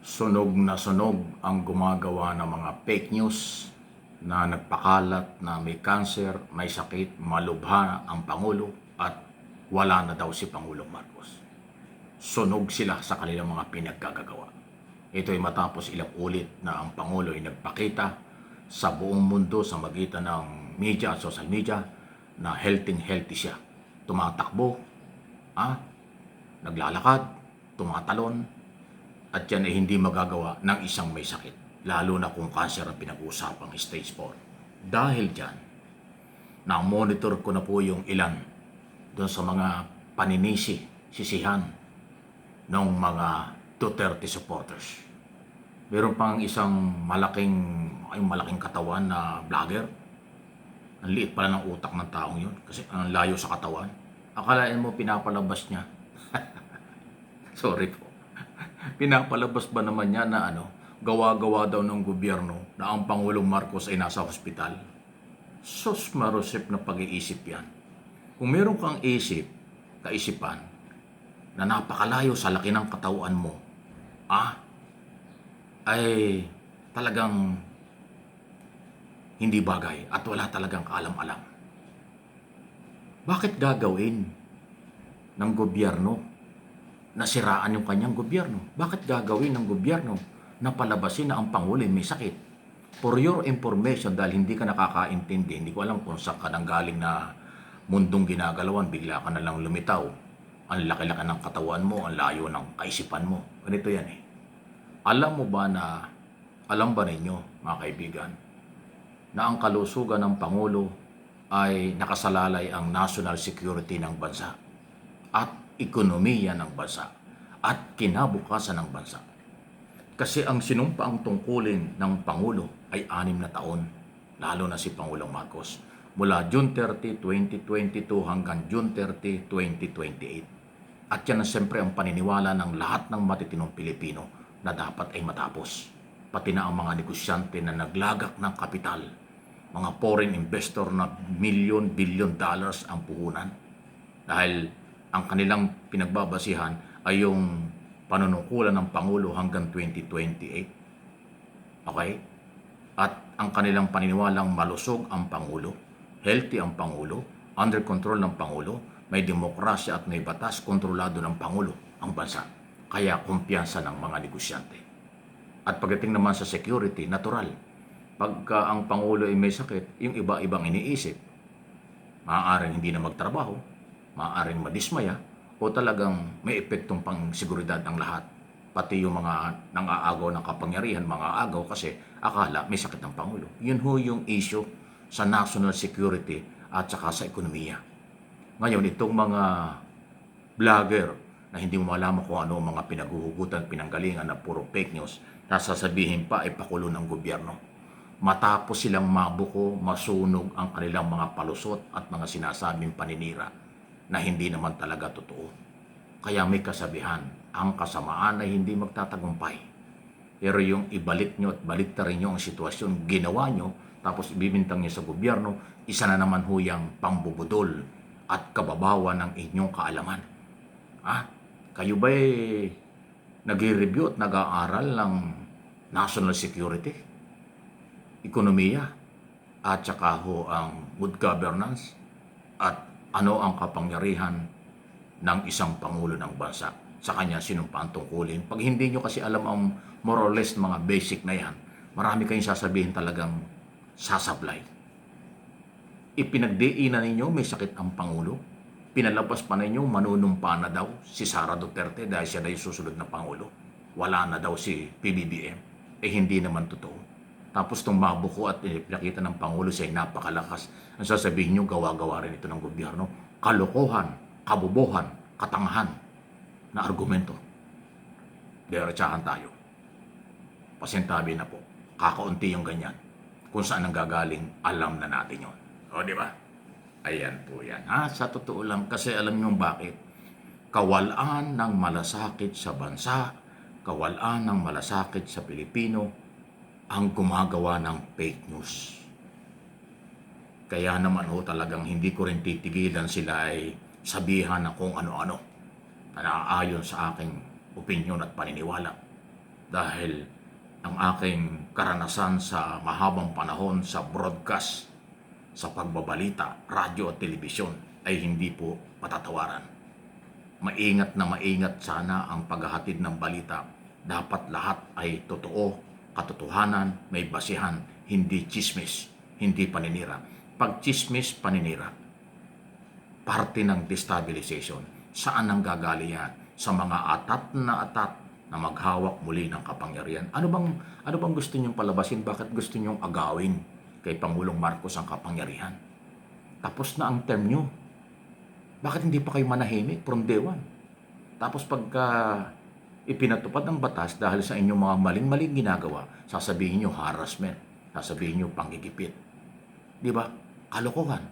Sunog na sunog ang gumagawa ng mga fake news na nagpakalat na may cancer, may sakit, malubha ang Pangulo at wala na daw si Pangulong Marcos. Sunog sila sa kanilang mga pinaggagawa. Ito ay matapos ilang ulit na ang Pangulo ay nagpakita sa buong mundo sa magitan ng media at social media na healthy siya. Tumatakbo, naglalakad, tumatalon, at yan ay hindi magagawa ng isang may sakit, lalo na kung cancer ang pinag-uusapang stage 4. Dahil dyan, na-monitor ko na po yung ilan doon sa mga paninisi, sisihan ng mga Duterte supporters. Meron pang isang malaking katawan na vlogger. Ang liit pala ng utak ng taong yun kasi ang layo sa katawan. Akalain mo pinapalabas niya. Sorry po. Pinapalabas ba naman niya na gawa-gawa daw ng gobyerno na ang Pangulong Marcos ay nasa hospital? Sos marusip na pag-iisip yan. Kung meron kang kaisipan, na napakalayo sa laki ng katawan mo, ay talagang hindi bagay at wala talagang kaalam-alam. Bakit gagawin ng gobyerno na siraan yung kanyang gobyerno? Bakit gagawin ng gobyerno na palabasin na ang Pangulo may sakit? For your information, dahil hindi ka nakakaintindi, hindi ko alam kung saan ka nanggaling na mundong ginagalawan, bigla ka na lang lumitaw. Ang laki-laki ng katawan mo, ang layo ng kaisipan mo. Ganito yan eh. Alam ba ninyo, mga kaibigan, na ang kalusugan ng Pangulo ay nakasalalay ang national security ng bansa at ekonomiya ng bansa at kinabukasan ng bansa. Kasi ang sinumpaang tungkulin ng Pangulo ay 6 na taon, lalo na si Pangulong Marcos, mula June 30, 2022 hanggang June 30, 2028. At yan ang siyempre ang paniniwala ng lahat ng matitinong Pilipino na dapat ay matapos. Pati na ang mga negosyante na naglagak ng kapital, mga foreign investor na billion dollars ang puhunan. Dahil ang kanilang pinagbabasihan ay yung panunungkulan ng Pangulo hanggang 2028. Okay? At ang kanilang paniniwalang malusog ang Pangulo, healthy ang Pangulo, under control ng Pangulo, may demokrasya at may batas, kontrolado ng Pangulo ang bansa. Kaya kumpiyansa ng mga negosyante. At pagdating naman sa security, natural. Pagka ang Pangulo ay may sakit, yung iba-ibang iniisip, maaaring hindi na magtrabaho, maaaring madismaya, o talagang may epektong pang-seguridad ang lahat. Pati yung mga nang-aagaw ng kapangyarihan, mga agaw kasi akala may sakit ng Pangulo. Yun ho yung issue sa national security at saka sa ekonomiya. Ngayon, itong mga vlogger na hindi mo malaman kung ano mga pinaguhugutan, pinanggalingan na puro fake news, nasasabihin pa ay pakulo ng gobyerno. Matapos silang mabuko, masunog ang kanilang mga palusot at mga sinasabing paninira na hindi naman talaga totoo. Kaya may kasabihan, ang kasamaan ay hindi magtatagumpay. Pero yung ibalik nyo at baliktarin nyo ang sitwasyon, ginawa nyo, tapos ibibintang nyo sa gobyerno, isa na naman huyang pambubudol at kababawa ng inyong kaalaman. Kayo ba'y nag-review at nag-aaral ng national security, ekonomiya, at saka ho ang good governance, at ano ang kapangyarihan ng isang Pangulo ng bansa sa kanya sinumpaan tungkulin? Pag hindi nyo kasi alam ang more or less mga basic na yan, marami kayong sasabihin talagang sasablay. Ipinagdiinan ninyo may sakit ang Pangulo. Pinalabas pa ninyo manunumpa na daw si Sara Duterte dahil siya na yung susunod na Pangulo. Wala na daw si PBBM. Hindi naman totoo. Tapos itong mabuko at pinakita ng Pangulo siya ay napakalakas. Ang sasabihin nyo, gawa-gawa rin ito ng gobyerno. Kalokohan, kabobohan, katangahan na argumento. Diretsahan tayo. Pasintabi na po. Kakaunti yung ganyan. Kung saan ang gagaling, alam na natin yon. O, di ba? Ayan po yan. Sa totoo lang, kasi alam nyo bakit? Kawalaan ng malasakit sa bansa, kawalaan ng malasakit sa Pilipino, ang gumagawa ng fake news. Kaya naman talagang hindi ko rin titigilan sila ay sabihan na kung ano-ano na naayon sa aking opinyon at paniniwala. dahil ang aking karanasan sa mahabang panahon sa broadcast, sa pagbabalita, radyo at telebisyon ay hindi po matatawaran. Maingat na maingat sana ang paghahatid ng balita. Dapat lahat ay totoo, katotohanan, may basihan, hindi chismis, hindi paninira. Pag chismis, paninira, parte ng destabilization. Saan ang gagaling yan? Sa mga atat na maghawak muli ng kapangyarihan. Ano bang gusto niyong palabasin? Bakit gusto niyong agawin kay Pangulong Marcos ang kapangyarihan? Tapos na ang term niyo. Bakit hindi pa kayo manahimik from day one? Tapos pagka ipinatupad ang batas dahil sa inyong mga maling-maling ginagawa, sasabihin niyo harassment, sasabihin niyo panggigipit. Di ba? Kalokohan.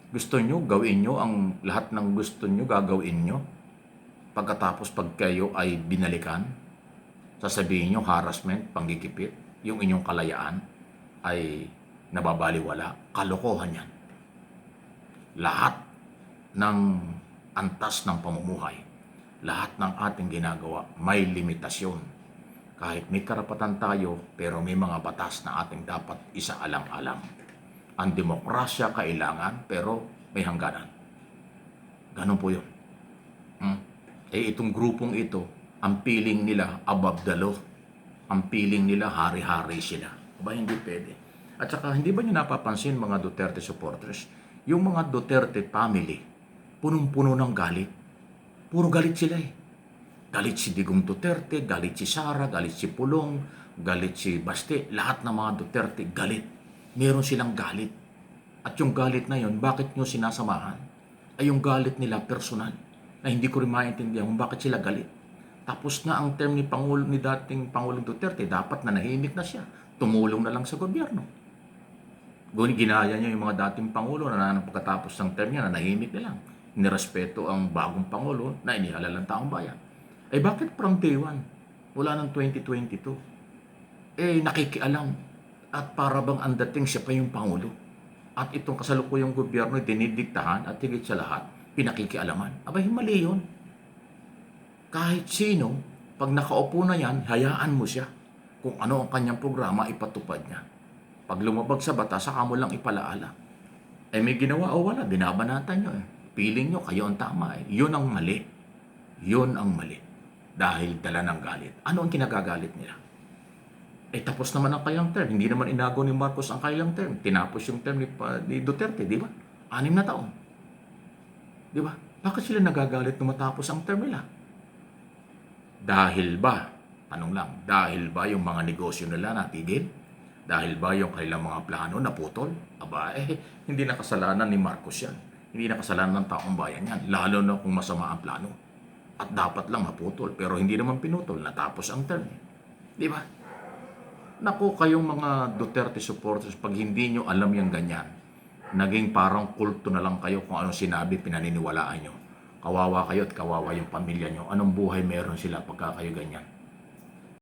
Gusto nyo, gawin nyo ang lahat ng gusto nyo, gagawin nyo. Pagkatapos pag kayo ay binalikan, sasabihin nyo harassment, panggigipit, yung inyong kalayaan ay nababaliwala. Kalokohan yan. Lahat ng antas ng pamumuhay, lahat ng ating ginagawa, may limitasyon. Kahit may karapatan tayo, pero may mga batas na ating dapat isaalang-alang. Ang demokrasya kailangan, pero may hangganan. Ganun po yun. Itong grupong ito, ang feeling nila above the law. Ang feeling nila hari-hari sila. Aba, hindi pwede. At saka, hindi ba nyo napapansin mga Duterte supporters? Yung mga Duterte family, punong-puno ng galit. Puro galit sila eh. Galit si Digong Duterte, galit si Sara, galit si Pulong, galit si Baste. Lahat ng mga Duterte, galit. Meron silang galit. At yung galit na yon, bakit nyo sinasamahan? Ay yung galit nila personal. Na hindi ko rin maintindihan kung bakit sila galit. Tapos na ang term ni dating Pangulong Duterte, dapat nanahimik na siya. Tumulong na lang sa gobyerno. Ginaya niya yung mga dating Pangulo na pagkatapos ng term niya, nanahimik na lang. Nirespeto ang bagong Pangulo na inihalal ng taong bayan. Eh bakit from day one? Wala ng 2022. Nakikialam. At para bang ang dating siya pa yung Pangulo. At itong kasalukuyang gobyerno dinidiktahan at higit sa lahat, pinakikialaman. Abay, mali yun. Kahit sino, pag nakaupo na yan, hayaan mo siya. Kung ano ang kanyang programa, ipatupad niya. Pag lumabag sa batas, saka mo lang ipalaala. May ginawa o wala, binabanatan nyo eh. Piling nyo, kayo ang tama eh. Yun ang mali. Yun ang mali. Dahil dala ng galit. Ano ang kinagagalit nila? Tapos naman ang kailang term. Hindi naman inago ni Marcos ang kailang term. Tinapos yung term ni Duterte, di ba? 6 na taon. Di ba? Bakit sila nagagalit nung matapos ang term nila? Dahil ba, tanong lang, dahil ba yung mga negosyo nila natigil? Dahil ba yung kailang mga plano naputol? Aba, hindi na kasalanan ni Marcos yan. Hindi na kasalanan ng taong bayan yan. Lalo na kung masama ang plano. At dapat lang maputol. Pero hindi naman pinutol. Natapos ang term. Di ba? Naku, kayong mga Duterte supporters, pag hindi nyo alam yung ganyan, naging parang kulto na lang kayo kung anong sinabi, pinaniniwalaan nyo. Kawawa kayo at kawawa yung pamilya nyo. Anong buhay meron sila pagka kayo ganyan?